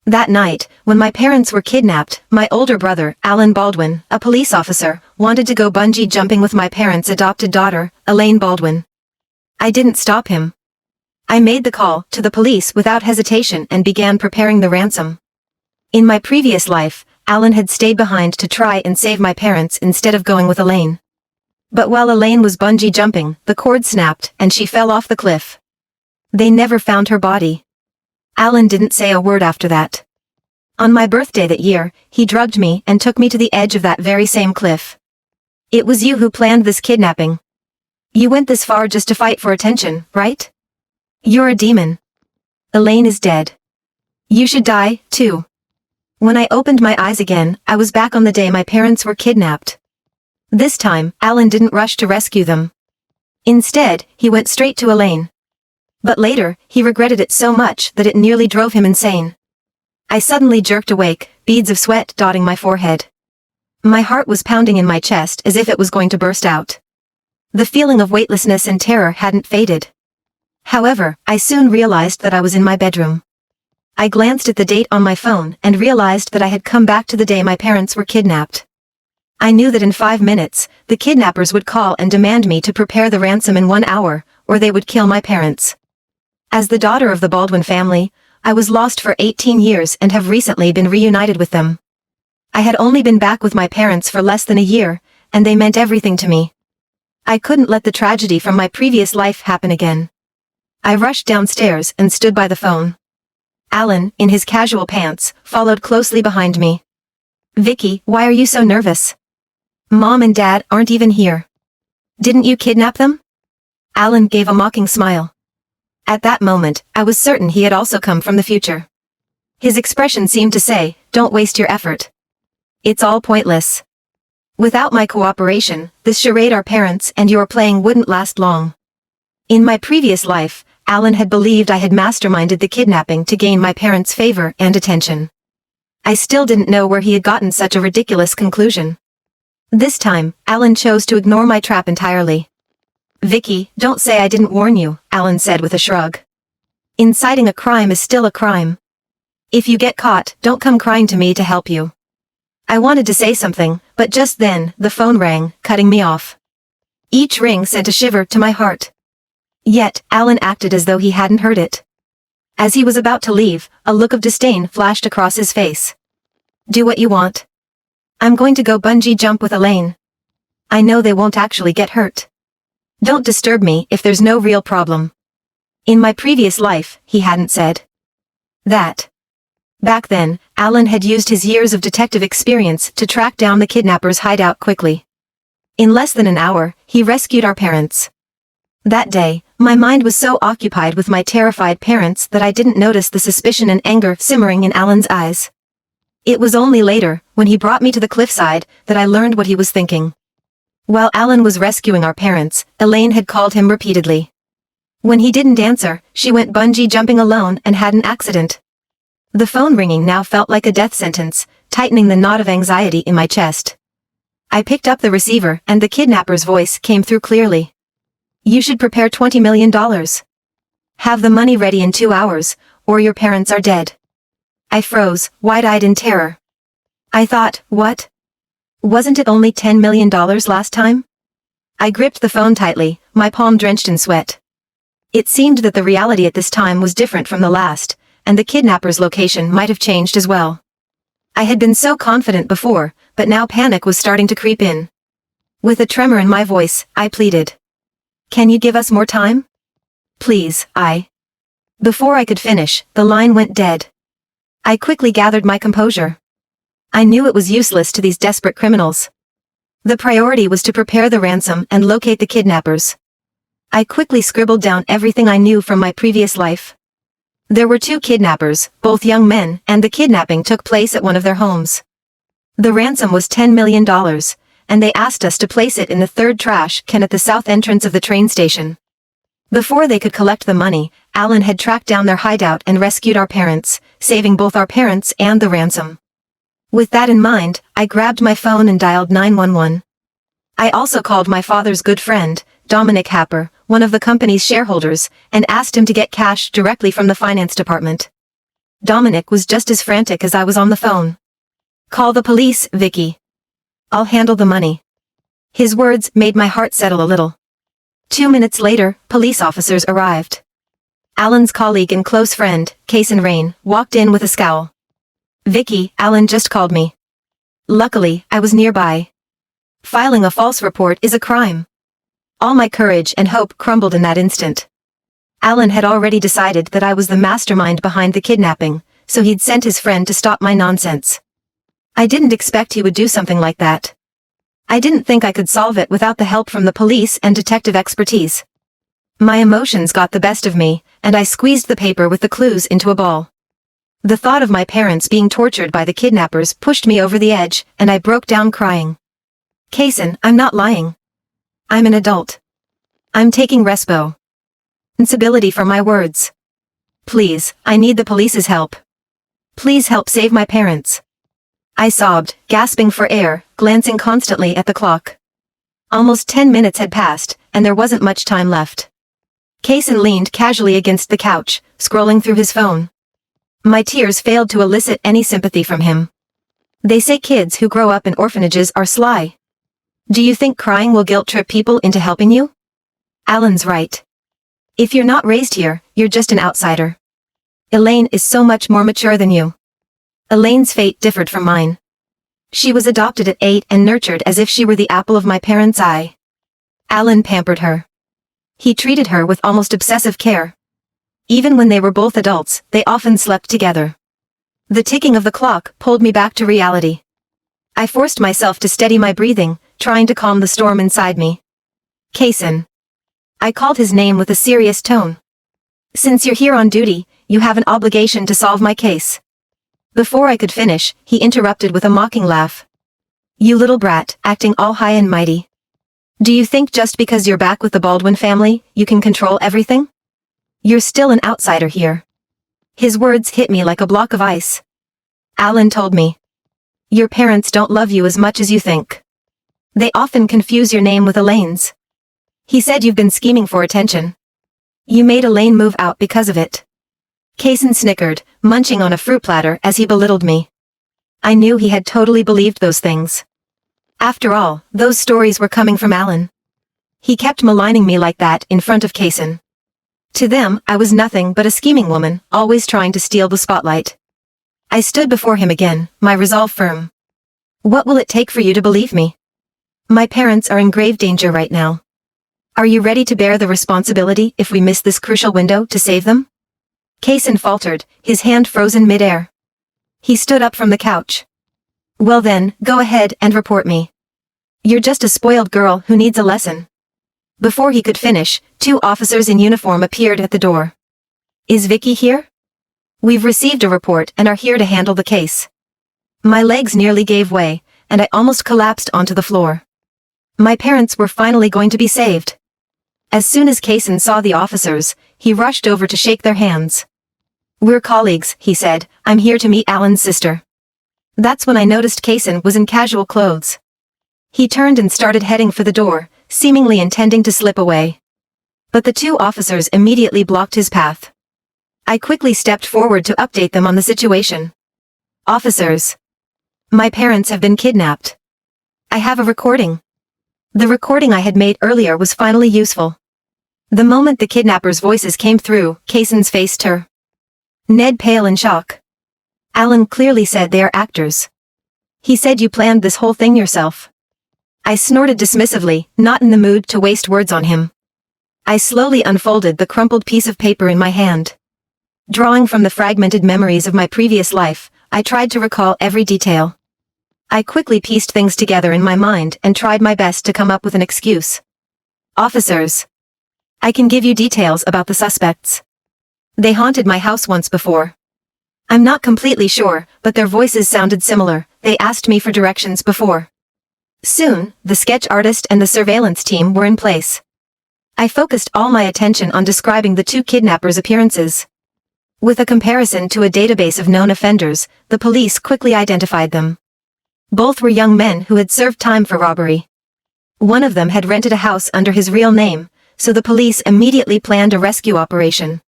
That night, when my parents were kidnapped, my older brother, Elaine Baldwin, a police officer, wanted to go bungee jumping with my parents' adopted daughter, Elaine Baldwin. I didn't stop him. I made the call to the police without hesitation and began preparing the ransom. In my previous life, Alan had stayed behind to try and save my parents instead of going with Elaine. But while Elaine was bungee jumping, the cord snapped and she fell off the cliff. They never found her body. Alan didn't say a word after that. On my birthday that year, he drugged me and took me to the edge of that very same cliff. It was you who planned this kidnapping. You went this far just to fight for attention, right? You're a demon. Elaine is dead. You should die, too. When I opened my eyes again, I was back on the day my parents were kidnapped. This time, Alan didn't rush to rescue them. Instead, he went straight to Elaine. But later, he regretted it so much that it nearly drove him insane. I suddenly jerked awake, beads of sweat dotting my forehead. My heart was pounding in my chest as if it was going to burst out. The feeling of weightlessness and terror hadn't faded. However, I soon realized that I was in my bedroom. I glanced at the date on my phone and realized that I had come back to the day my parents were kidnapped. I knew that in 5 minutes, the kidnappers would call and demand me to prepare the ransom in 1 hour, or they would kill my parents. As the daughter of the Baldwin family, I was lost for 18 years and have recently been reunited with them. I had only been back with my parents for less than a year, and they meant everything to me. I couldn't let the tragedy from my previous life happen again. I rushed downstairs and stood by the phone. Alan, in his casual pants, followed closely behind me. Vicky, why are you so nervous? Mom and Dad aren't even here. Didn't you kidnap them? Alan gave a mocking smile. At that moment, I was certain he had also come from the future. His expression seemed to say, don't waste your effort. It's all pointless. Without my cooperation, this charade our parents and you're playing wouldn't last long. In my previous life, Alan had believed I had masterminded the kidnapping to gain my parents' favor and attention. I still didn't know where he had gotten such a ridiculous conclusion. This time, Alan chose to ignore my trap entirely. Vicky, don't say I didn't warn you, Alan said with a shrug. Inciting a crime is still a crime. If you get caught, don't come crying to me to help you. I wanted to say something, but just then, the phone rang, cutting me off. Each ring sent a shiver to my heart. Yet, Alan acted as though he hadn't heard it. As he was about to leave, a look of disdain flashed across his face. Do what you want. I'm going to go bungee jump with Elaine. I know they won't actually get hurt. Don't disturb me if there's no real problem. In my previous life, he hadn't said that. Back then, Alan had used his years of detective experience to track down the kidnappers' hideout quickly. In less than an hour, he rescued our parents. That day, my mind was so occupied with my terrified parents that I didn't notice the suspicion and anger simmering in Alan's eyes. It was only later, when he brought me to the cliffside, that I learned what he was thinking. While Alan was rescuing our parents, Elaine had called him repeatedly. When he didn't answer, she went bungee jumping alone and had an accident. The phone ringing now felt like a death sentence, tightening the knot of anxiety in my chest. I picked up the receiver and the kidnapper's voice came through clearly. You should prepare $20 million. Have the money ready in 2 hours, or your parents are dead. I froze, wide-eyed in terror. I thought, what? Wasn't it only $10 million last time? I gripped the phone tightly, my palm drenched in sweat. It seemed that the reality at this time was different from the last, and the kidnapper's location might have changed as well. I had been so confident before, but now panic was starting to creep in. With a tremor in my voice, I pleaded. Can you give us more time? Please, Before I could finish, the line went dead. I quickly gathered my composure. I knew it was useless to these desperate criminals. The priority was to prepare the ransom and locate the kidnappers. I quickly scribbled down everything I knew from my previous life. There were 2 kidnappers, both young men, and the kidnapping took place at one of their homes. The ransom was $10 million, and they asked us to place it in the 3rd trash can at the south entrance of the train station. Before they could collect the money, Alan had tracked down their hideout and rescued our parents, saving both our parents and the ransom. With that in mind, I grabbed my phone and dialed 911. I also called my father's good friend, Dominic Happer, one of the company's shareholders, and asked him to get cash directly from the finance department. Dominic was just as frantic as I was on the phone. "Call the police, Vicky. I'll handle the money." His words made my heart settle a little. 2 minutes later, police officers arrived. Alan's colleague and close friend, Crisis丨, walked in with a scowl. "Vicky, Alan just called me." Luckily, I was nearby. Filing a false report is a crime. All my courage and hope crumbled in that instant. Alan had already decided that I was the mastermind behind the kidnapping, so he'd sent his friend to stop my nonsense. I didn't expect he would do something like that. I didn't think I could solve it without the help from the police and detective expertise. My emotions got the best of me, and I squeezed the paper with the clues into a ball. The thought of my parents being tortured by the kidnappers pushed me over the edge, and I broke down crying. "Kaysen, I'm not lying. I'm an adult. I'm taking responsibility for my words. Please, I need the police's help. Please help save my parents." I sobbed, gasping for air, glancing constantly at the clock. Almost 10 minutes had passed, and there wasn't much time left. Kaysen leaned casually against the couch, scrolling through his phone. My tears failed to elicit any sympathy from him. They say kids who grow up in orphanages are sly. Do you think crying will guilt-trip people into helping you? Alan's right. If you're not raised here, you're just an outsider. Elaine is so much more mature than you. Elaine's fate differed from mine. She was adopted at 8 and nurtured as if she were the apple of my parents' eye. Alan pampered her. He treated her with almost obsessive care. Even when they were both adults, they often slept together. The ticking of the clock pulled me back to reality. I forced myself to steady my breathing, trying to calm the storm inside me. "Kaysen." I called his name with a serious tone. "Since you're here on duty, you have an obligation to solve my case." Before I could finish, he interrupted with a mocking laugh. "You little brat, acting all high and mighty. Do you think just because you're back with the Baldwin family, you can control everything? You're still an outsider here." His words hit me like a block of ice. Alan told me. "Your parents don't love you as much as you think. They often confuse your name with Elaine's. He said you've been scheming for attention. You made Elaine move out because of it." Kaysen snickered, munching on a fruit platter as he belittled me. I knew he had totally believed those things. After all, those stories were coming from Alan. He kept maligning me like that in front of Kaysen. To them, I was nothing but a scheming woman, always trying to steal the spotlight. I stood before him again, my resolve firm. "What will it take for you to believe me? My parents are in grave danger right now. Are you ready to bear the responsibility if we miss this crucial window to save them?" Kaysen faltered, his hand frozen mid-air. He stood up from the couch. "Well then, go ahead and report me. You're just a spoiled girl who needs a lesson." Before he could finish, 2 officers in uniform appeared at the door. "Is Vicky here?" "We've received a report and are here to handle the case." My legs nearly gave way, and I almost collapsed onto the floor. My parents were finally going to be saved. As soon as Kaysen saw the officers, he rushed over to shake their hands. "We're colleagues," he said. "I'm here to meet Alan's sister." That's when I noticed Kaysen was in casual clothes. He turned and started heading for the door, seemingly intending to slip away. But the 2 officers immediately blocked his path. I quickly stepped forward to update them on the situation. "Officers. My parents have been kidnapped. I have a recording." The recording I had made earlier was finally useful. The moment the kidnappers' voices came through, Kaysen's face turned. Ned pale in shock. "Alan clearly said they are actors. He said you planned this whole thing yourself." I snorted dismissively, not in the mood to waste words on him. I slowly unfolded the crumpled piece of paper in my hand. Drawing from the fragmented memories of my previous life, I tried to recall every detail. I quickly pieced things together in my mind and tried my best to come up with an excuse. "Officers. I can give you details about the suspects. They haunted my house once before. I'm not completely sure, but their voices sounded similar. They asked me for directions before." Soon, the sketch artist and the surveillance team were in place. I focused all my attention on describing the 2 kidnappers' appearances. With a comparison to a database of known offenders, the police quickly identified them. Both were young men who had served time for robbery. One of them had rented a house under his real name, so the police immediately planned a rescue operation.